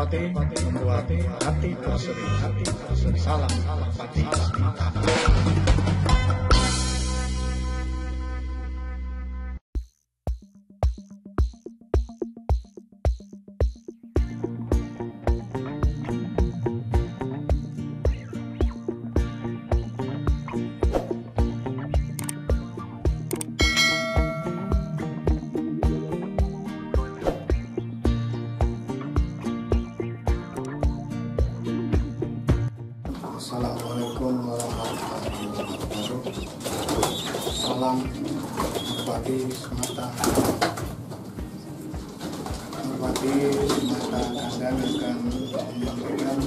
Merpati membuat hati berseri. Salam Merpati. Assalamualaikum warahmatullahi wabarakatuh. Salam Merpati semata. Merpati semata kandang akan menyampaikan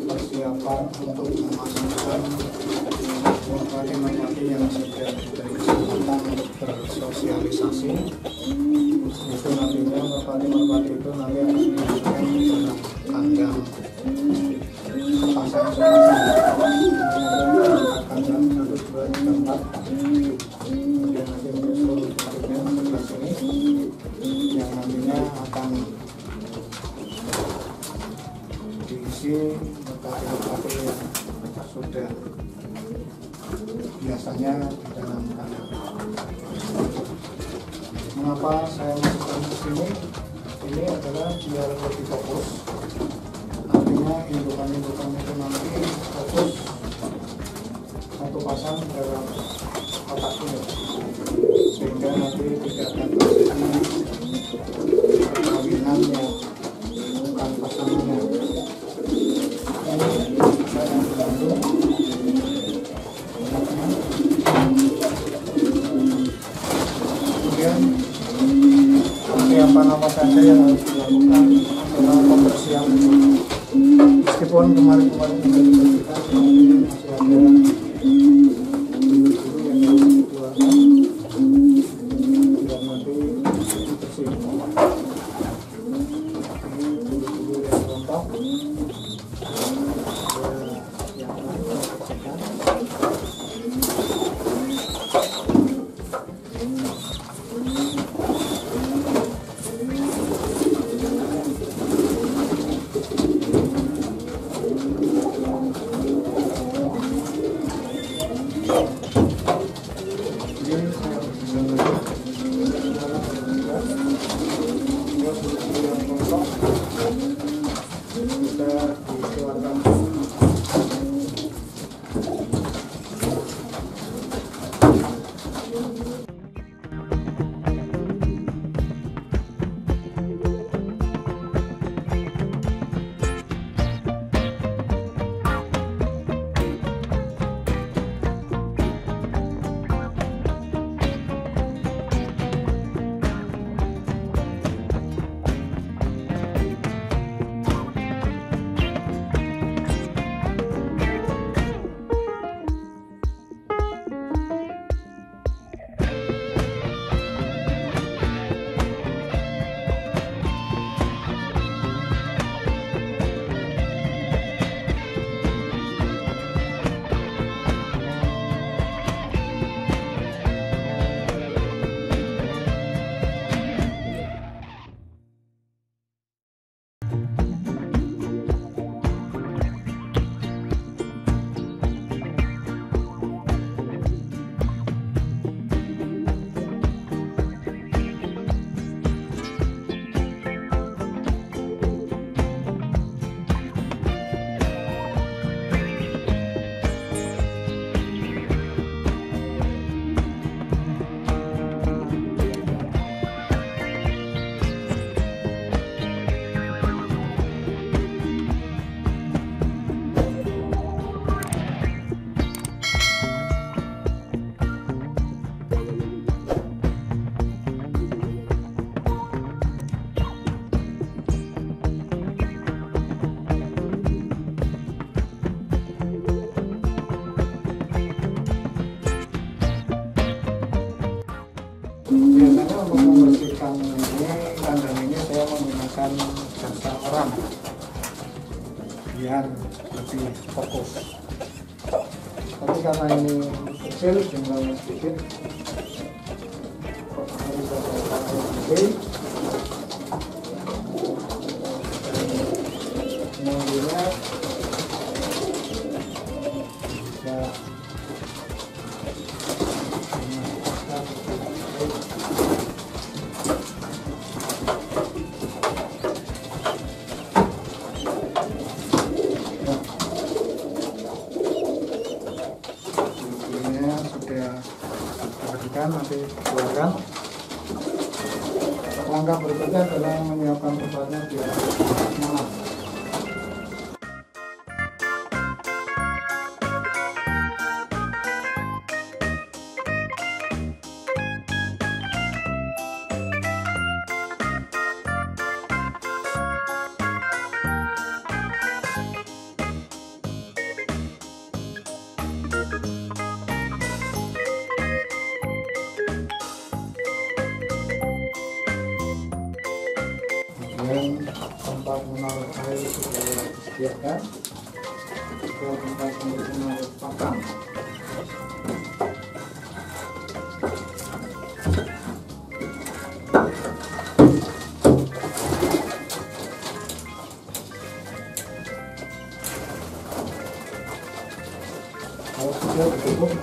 persiapan untuk memasukkan merpati-merpati yang sudah diberi kesempatan untuk bersosialisasi. Itu nantinya merpati-merpati itu nanti akan dimasukkan ke kandang pasang kandang 1, 2, 3, 4. Kemudian nanti menyusul selanjutnya sebelah sini yang nantinya akan diisi merpati-merpati yang sudah biasanya di dalam kandang. Mengapa saya masukkan ke sini? Ini adalah biar lebih fokus. Artinya indukan-indukan itu nanti fokus satu pasang dalam kotak ini, sehingga nanti tidak akan terjadi perkawinan yang bukan pasangannya. Ini saya membantu kemudian persiapan apa saja yang harus dilakukan adalah pembersihan dulu. Meskipun kemarin-kemarin sudah dibersihkan, masih ada bulu-bulu yang harus dikeluarkan biar nanti bersih. Ini bulu-bulu yang rontok, yang lain dibersihkan. Biasanya untuk membersihkan kandang ini saya menggunakan jasa orang biar lebih fokus. Tapi karena ini kecil, jumlahnya sedikit, harus saya pakai pengundinya bisa sudah perhatikan, nanti keluarkan. Langkah berikutnya adalah menyiapkan tempatnya biar nyaman. Kemudian tempat menaruh air sudah disediakan, juga tempat untuk menaruh pakan. Kalau sudah ditutup,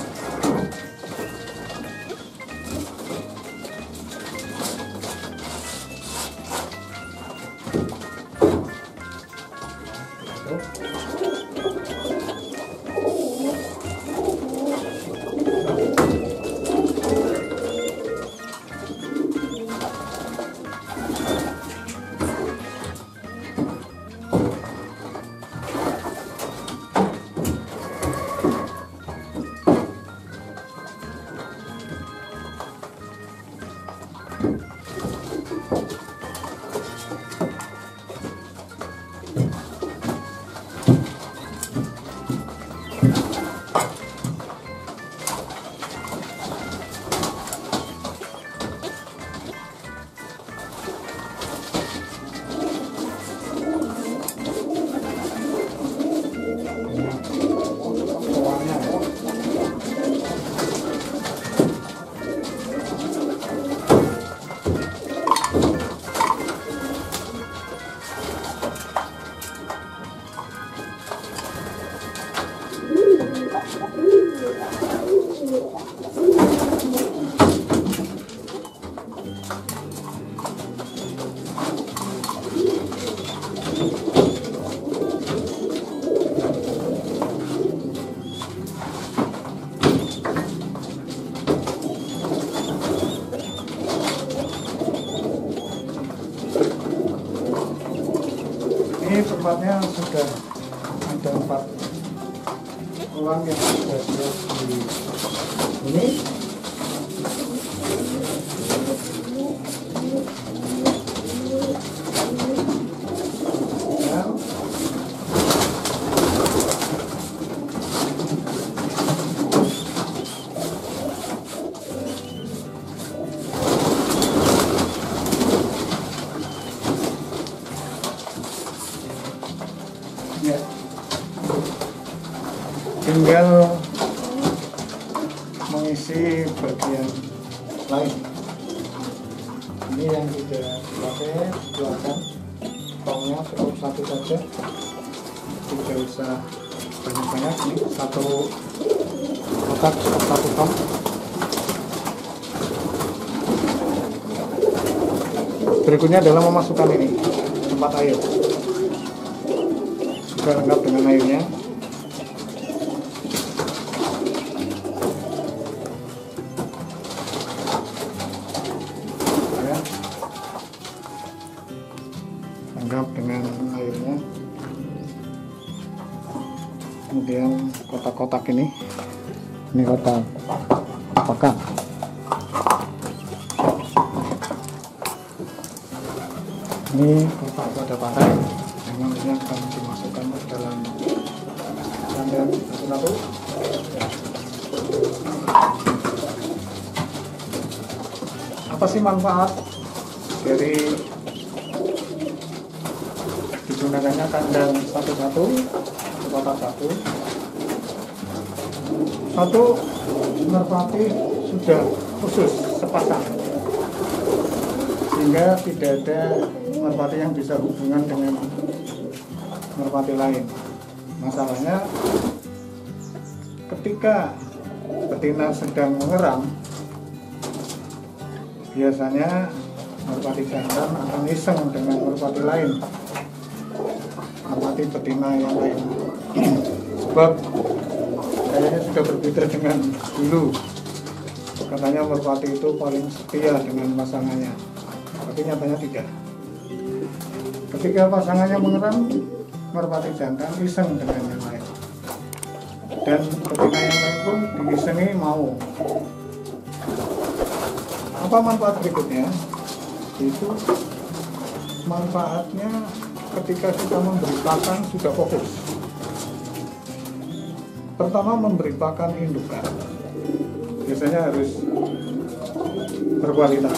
ini tempatnya sudah ada 4 ruang yang sudah siap di sini. Ya, tinggal mengisi bagian lain. Ini yang tidak dipakai silakan, tongnya cukup 1 saja, tidak usah banyak-banyak. Ini 1 kotak 1 tong. Berikutnya adalah memasukkan ini tempat air. Sudah lengkap dengan airnya. Ya, lengkap dengan airnya. Kemudian kotak-kotak ini kotak pakan. Ini kotak pada pakai. Ini akan dimasukkan ke dalam kandang satu-satu. Apa sih manfaat dari digunakannya kandang satu-satu, kotak satu? Satu, merpati sudah khusus sepasang, sehingga tidak ada merpati yang bisa hubungan dengan merpati lain. Masalahnya ketika betina sedang mengeram, biasanya merpati jantan akan iseng dengan merpati lain, merpati betina yang lain. Sebab kayaknya sudah berbeda dengan dulu. Katanya merpati itu paling setia dengan pasangannya, tapi nyatanya tidak. Ketika pasangannya mengeram, merpati jantan iseng dengan yang lain, dan betina yang lain pun diisengi mau. Apa manfaat berikutnya? Itu manfaatnya ketika kita memberi pakan sudah fokus. Pertama, memberi pakan indukan biasanya harus berkualitas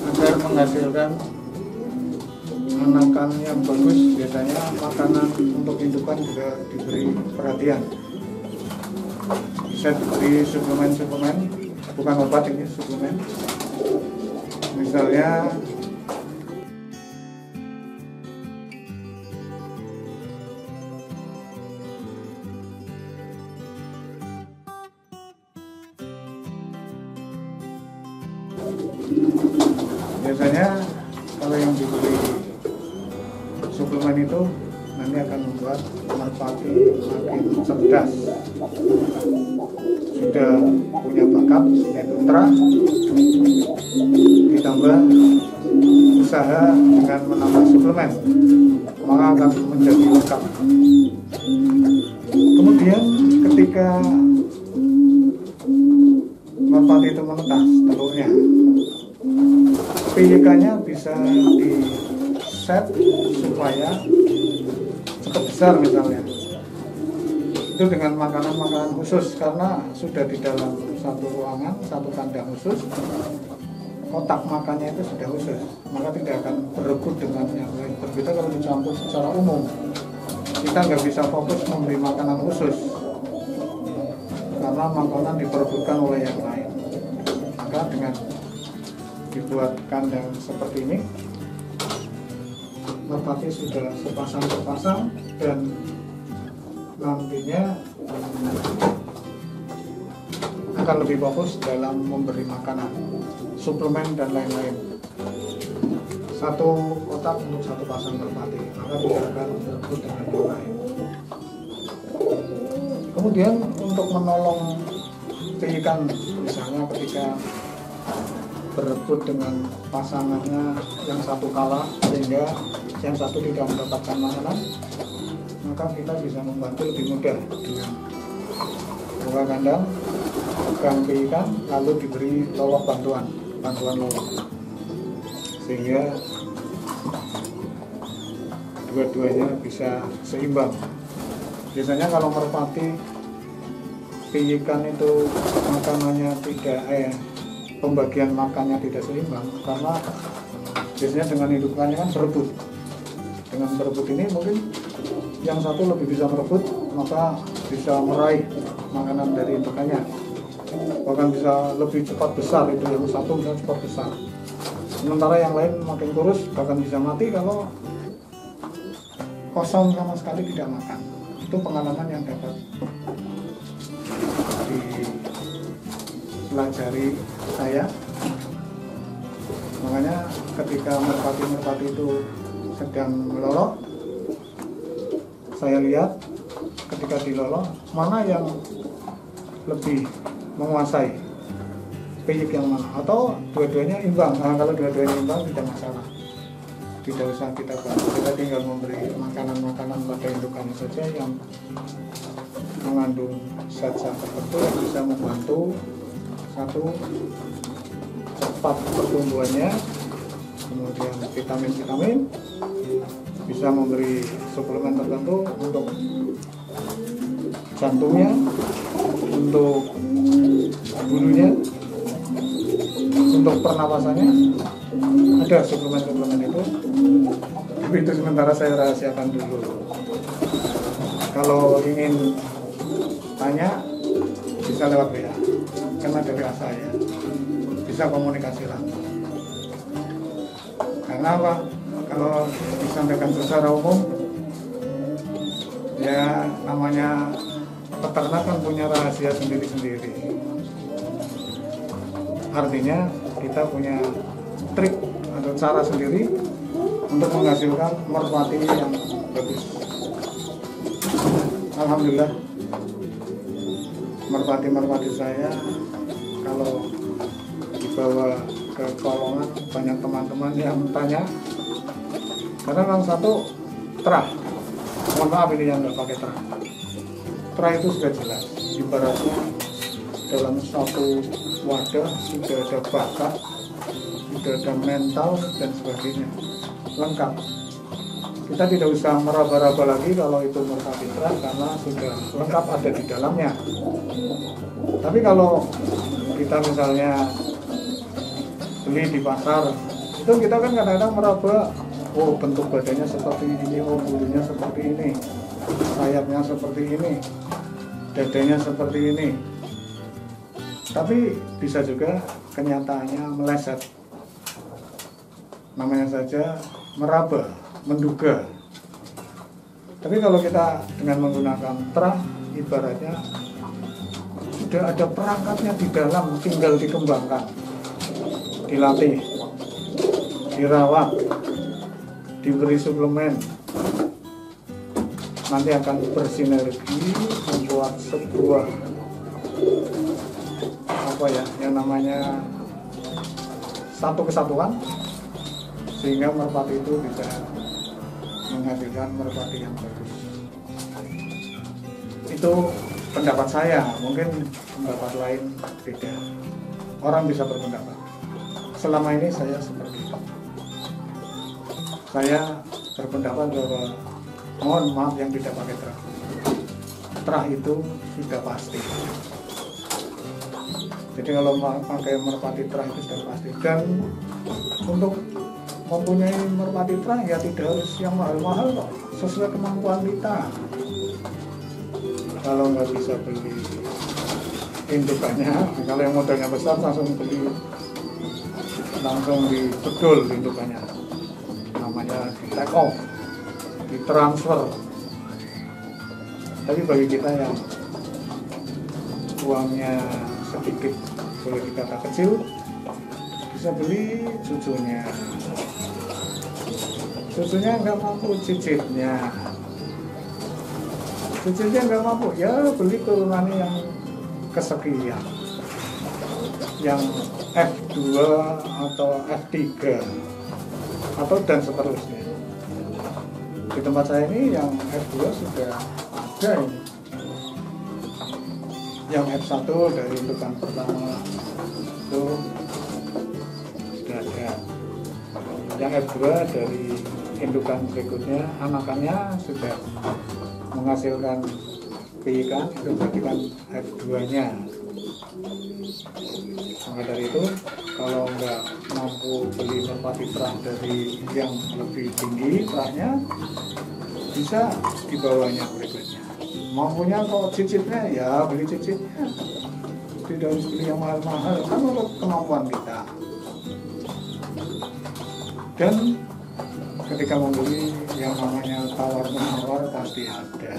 agar menghasilkan anakan yang bagus. Biasanya makanan untuk indukan juga diberi perhatian, bisa diberi suplemen, bukan obat ini, suplemen. Misalnya kalau yang diberi suplemen itu nanti akan membuat merpati makin cerdas, sudah punya bakat yaitu ultra, ditambah usaha dengan menambah suplemen, maka akan menjadi lengkap. Kemudian ketika merpati itu menetas telurnya, pijikannya bisa di set supaya cepat besar misalnya. Itu dengan makanan-makanan khusus, karena sudah di dalam satu ruangan, satu kandang khusus, kotak makannya itu sudah khusus, maka tidak akan berebut dengan yang lain. Berbeda kalau dicampur secara umum, kita nggak bisa fokus memberi makanan khusus karena makanan diperebutkan oleh yang lain. Maka dengan dibuat kandang seperti ini, merpati sudah sepasang dan nantinya akan lebih fokus dalam memberi makanan, suplemen dan lain-lain. Satu kotak untuk satu pasang merpati, maka tidak akan berebut dengan yang lain. Kemudian untuk menolong pijikan, misalnya ketika berebut dengan pasangannya yang satu kalah sehingga yang satu tidak mendapatkan makanan, maka kita bisa membantu lebih mudah dengan buka kandang, pegang pijikan, lalu diberi lolok bantuan lolok, sehingga dua-duanya bisa seimbang. Biasanya kalau merpati pijikan itu makanannya tidak pembagian makannya tidak seimbang, karena biasanya dengan indukannya kan berebut. Dengan berebut ini mungkin yang satu lebih bisa merebut, maka bisa meraih makanan dari indukannya, bahkan bisa lebih cepat besar. Itu yang satu bisa cepat besar, sementara yang lain makin kurus, bahkan bisa mati kalau kosong sama sekali tidak makan. Itu pengalaman yang dapat dipelajari saya. Makanya ketika merpati itu sedang melolok, saya lihat ketika dilolok mana yang lebih menguasai, piyik yang mana, atau dua-duanya imbang. Nah, kalau dua-duanya imbang tidak masalah, tidak usah kita bantu, kita tinggal memberi makanan-makanan pada indukannya saja yang mengandung zat-zat tertentu yang bisa membantu satu cepat pertumbuhannya, kemudian vitamin-vitamin, bisa memberi suplemen tertentu untuk jantungnya, untuk bulunya, untuk pernapasannya. Ada suplemen-suplemen itu, tapi itu sementara saya rahasiakan dulu. Kalau ingin tanya bisa lewat WA, karena dari saya bisa komunikasi langsung. Karena apa? Kalau disampaikan secara umum Ya namanya peternak kan punya rahasia sendiri-sendiri. Artinya kita punya trik atau cara sendiri untuk menghasilkan merpati yang bagus. Alhamdulillah, merpati saya kalau dibawa ke kolongan banyak teman-teman yang tanya, karena yang satu terah, mohon maaf ini yang nggak pakai terah. Terah itu sudah jelas, ibaratnya dalam satu wadah sudah ada bakat, sudah ada mental dan sebagainya, lengkap. Kita tidak usah meraba-raba lagi kalau itu merpati terah karena sudah lengkap ada di dalamnya. Tapi kalau kita misalnya beli di pasar, itu kita kan kadang-kadang meraba, oh bentuk badannya seperti ini, oh bulunya seperti ini, sayapnya seperti ini, dadanya seperti ini. Tapi bisa juga kenyataannya meleset. Namanya saja meraba, menduga. Tapi kalau kita dengan menggunakan terah, ibaratnya sudah ada perangkatnya di dalam, tinggal dikembangkan, dilatih, dirawat, diberi suplemen, nanti akan bersinergi membuat sebuah yang namanya satu kesatuan, sehingga merpati itu bisa menghasilkan merpati yang bagus. Itu pendapat saya, mungkin pendapat lain beda. Orang bisa berpendapat. Selama ini saya seperti itu. Saya berpendapat bahwa mohon maaf yang tidak pakai terah. Terah itu sudah pasti. Jadi kalau pakai merpati terah itu sudah pasti. Dan untuk mempunyai merpati terah ya tidak harus yang mahal-mahal kok, sesuai kemampuan kita. Kalau nggak bisa beli indukannya, kalau yang modalnya besar langsung beli, langsung dibedul indukannya, namanya di take off, ditransfer. Tapi bagi kita yang uangnya sedikit, boleh dikata kecil, bisa beli cucunya nggak mampu, cicitnya nggak mampu, ya beli turunannya yang kesekian, yang F2 atau F3 atau dan seterusnya. Di tempat saya ini yang F2 sudah ada ini. Yang F1 dari indukan pertama itu sudah ada. Yang F2 dari indukan berikutnya, anakannya sudah menghasilkan piikan, itu berarti kan F2-nya. Maka dari itu, kalau nggak mampu beli merpati terah dari yang lebih tinggi terahnya, bisa di bawahnya berikutnya. Mampunya kalau cicitnya, ya beli cicitnya. Tidak harus beli yang mahal-mahal, kan menurut kemampuan kita. Dan ketika membeli yang namanya tawar-menawar pasti ada.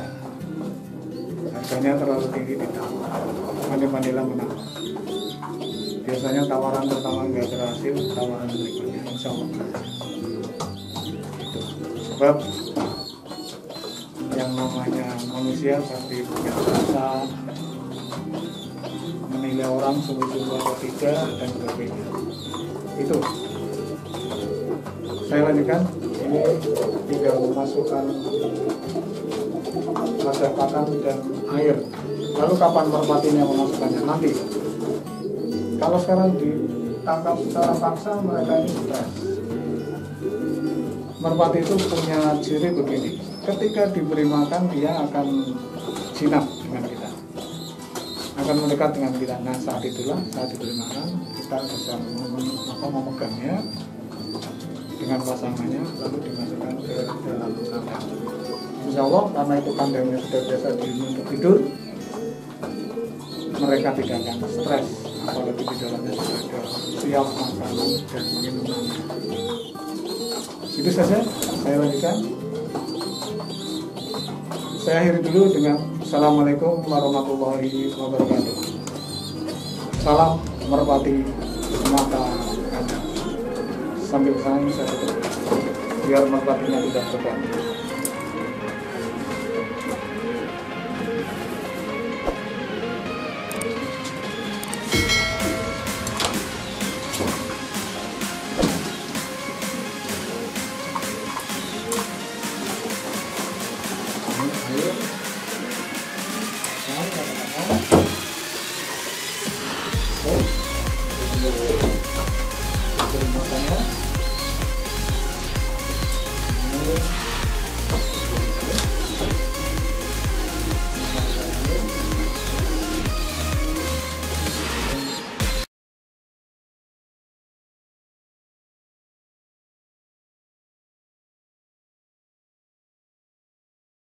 Harganya terlalu tinggi ditawar, pandai-pandailah menawar. Biasanya tawaran pertama nggak berhasil, tawaran berikutnya insya Allah berhasil. Itu sebab yang namanya manusia pasti punya rasa, menilai orang sungguh-sungguh atau tidak dan sebagainya. Itu saya lanjutkan. Ini tinggal memasukkan wadah pakan dan air. Lalu kapan merpatinya memasukkannya? Nanti. Kalau sekarang ditangkap secara paksa, mereka ini stres. Merpati itu punya ciri begini. Ketika diberi makan, dia akan jinak dengan kita, akan mendekat dengan kita. Nah, saat itulah, saat diberi makan, kita bisa memegangnya dengan pasangannya, lalu dimasukkan ke dalam kandang. Insya Allah, karena itu kandangnya sudah biasa untuk tidur, mereka tidak akan stres, apalagi di dalamnya sudah ada siap makanan dan minumannya. Itu saja, saya lanjutkan. Saya akhiri dulu dengan Assalamualaikum warahmatullahi wabarakatuh. Salam merpati mata kaca. Sambil saya tutup biar merpatinya tidak terganggu. Ayo.